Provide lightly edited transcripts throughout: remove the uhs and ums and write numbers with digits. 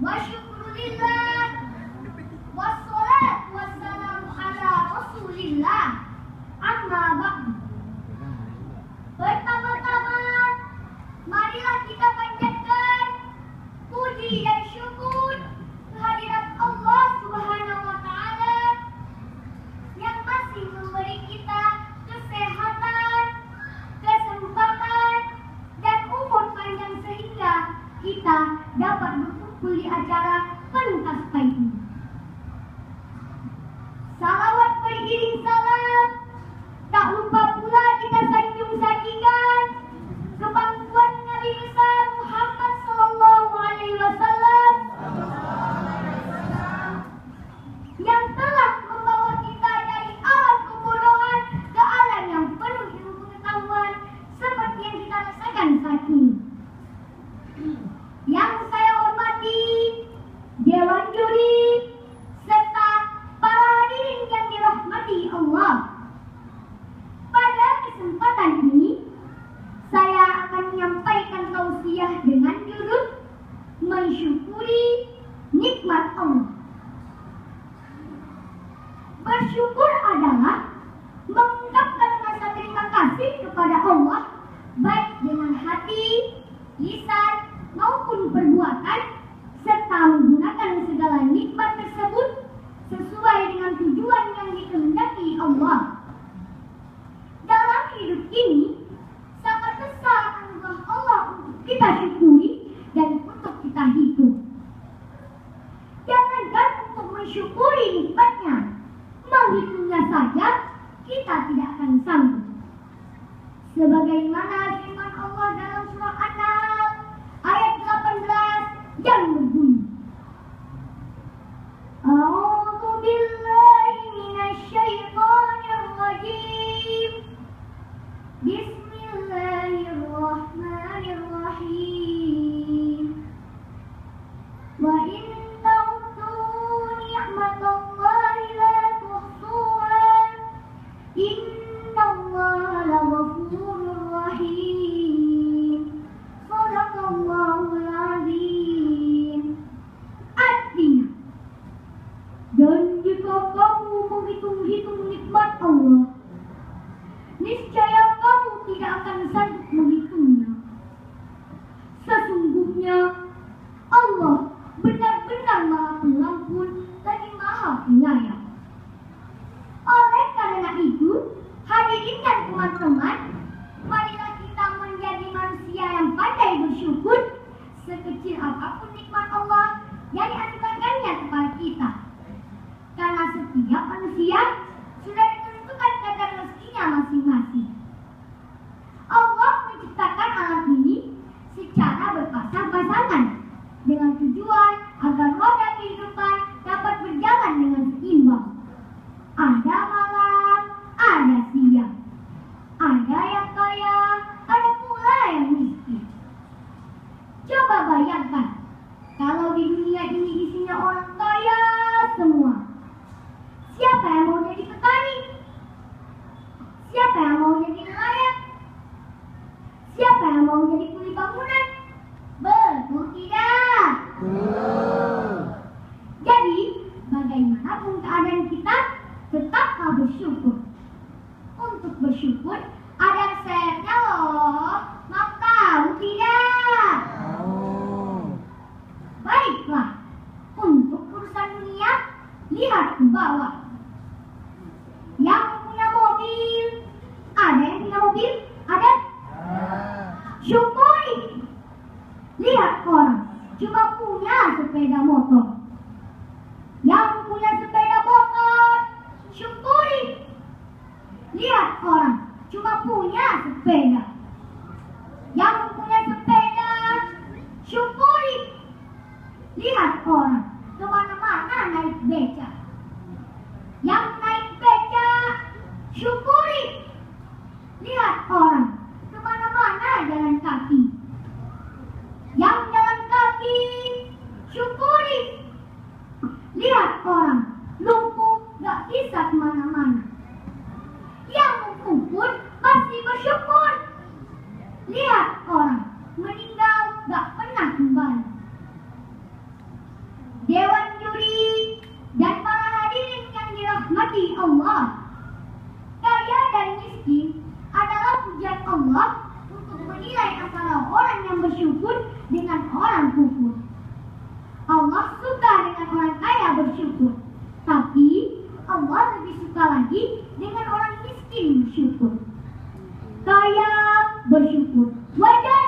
Wasyukurillah, wassalatu wassalamu ala rasulillah, amma ba'du. Pertama-tama, marilah kita panjatkan puji dan syukur kehadirat Allah SWT yang masih memberi kita kesehatan, kesempatan, dan umur panjang sehingga kita dapat berkumpul di acara Pasti ini. Salawat beriring salam, tak lupa pula kita sanjung-sanjungan kebanggaan Nabi besar Muhammad SAW yang telah membawa kita dari alam kebodohan ke alam yang penuh ilmu pengetahuan seperti yang kita rasakan saat ini. Yang saya hormati Dewan Juri serta para hadirin yang dirahmati Allah. Pada kesempatan ini saya akan menyampaikan tausiah dengan judul Mensyukuri Nikmat Allah. Bersyukur adalah mengungkapkan rasa terima kasih kepada Allah baik dengan hati, lisan maupun perbuatan, serta menggunakan segala nikmat tersebut sesuai dengan tujuan yang dikehendaki Allah. Dalam hidup ini sangat besar anugerah Allah untuk kita syukuri dan untuk kita hidup. Jangankan untuk mensyukuri nikmatnya, menghitungnya saja kita tidak akan sanggup. Sebagaimana firman Allah dalam surah An-Nahl ayat 18 yang berbunyi, A'udzu billahi minasyaitonir rajim. Bismillahirrahmanirrahim. Wa in ta'uddu ni'matallahi la tuhsuha. Innallaha laghafurur rahim. Shadaqallahul azim. Artinya, dan jika kamu menghitung-hitung nikmat Allah, niscaya kamu tidak akan sanggup menghitungnya. Sesungguhnya Allah benar-benar Maha Pengampun lagi Maha Penyayang. Oleh karena itu, hadirin dan teman-teman, marilah kita menjadi manusia yang pandai bersyukur sekecil apapun nikmat Allah yang dianugerahkannya kepada kita. Karena setiap manusia sudah ditentukan kadar rezekinya masing-masing. Allah menciptakan alam ini secara berpasang-pasangan dengan tujuan agar roda kehidupan dapat berjalan dengan seimbang. Ada malam, ada siang. Ada yang kaya, ada pula yang miskin. Coba bayangkan, kalau di dunia ini isinya orang kaya semua. Siapa yang mau jadi petani? Siapa yang mau jadi nelayan? Siapa yang mau jadi kuli bangunan? Betul tidak? Jadi, bagaimanapun keadaan kita, tetaplah bersyukur. Untuk bersyukur, ada resepnya loh. Mau tahu tidak? Baiklah, untuk urusan dunia, lihat ke bawah. Yang punya mobil, ada yang punya mobil? Ada? Syukuri. Lihat orang, cuma punya sepeda motor. Yang punya sepeda motor, syukuri. Lihat orang, cuma punya sepeda. Yang punya sepeda, syukuri. Lihat orang, kemana-mana naik beca. Yang naik beca, syukuri. Lihat orang, kemana-mana jalan kaki. Yang jalan kaki, syukuri. Lihat orang, lumpuh gak bisa kemana-mana. Yang lumpuh pun masih bersyukur. Lihat orang, meninggal gak pernah kembali. bersyukur dengan orang kufur. Allah suka dengan orang kaya bersyukur, tapi Allah lebih suka lagi dengan orang miskin bersyukur. Kaya bersyukur wajar,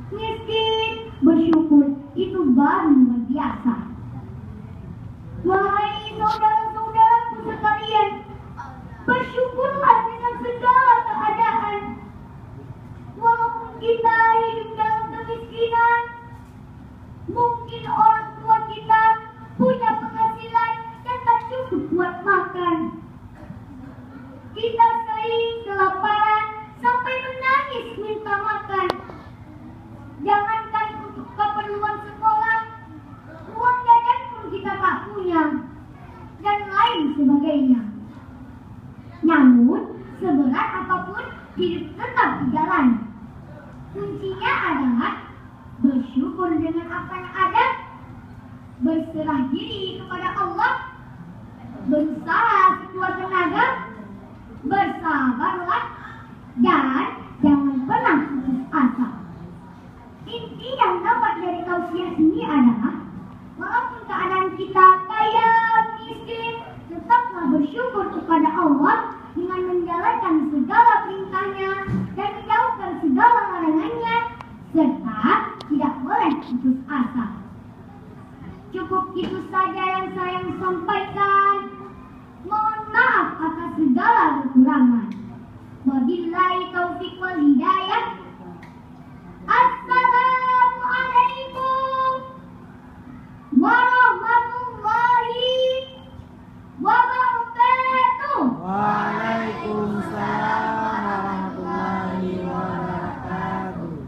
miskin bersyukur itu baru luar biasa. Wahai saudara-saudaraku sekalian, bersyukurlah dengan segala keadaan. Walaupun kita hidup dalam kemiskinan, mungkin orang tua kita punya penghasilan yang tak cukup buat makan. Kita sering kelaparan sampai menangis minta makan. Jangankan untuk keperluan sekolah, uang jajan pun kita tak punya, dan lain sebagainya. Namun, seberat apapun, hidup tetap berjalan. Kuncinya adalah bersyukur dengan apa yang ada, berserah diri kepada Allah, berusaha sekuat tenaga, bersabarlah, dan jangan pernah putus asa. Inti yang dapat dari tausiah ini adalah, walaupun keadaan kita kaya, miskin, tetaplah bersyukur kepada Allah dengan menjalankan segala perintahnya dan menjauhkan segala larangannya, serta tidak boleh putus asa. Cukup itu saja yang saya sampaikan. Mohon maaf atas segala kekurangan. Wabillahi taufiq wal hidayah.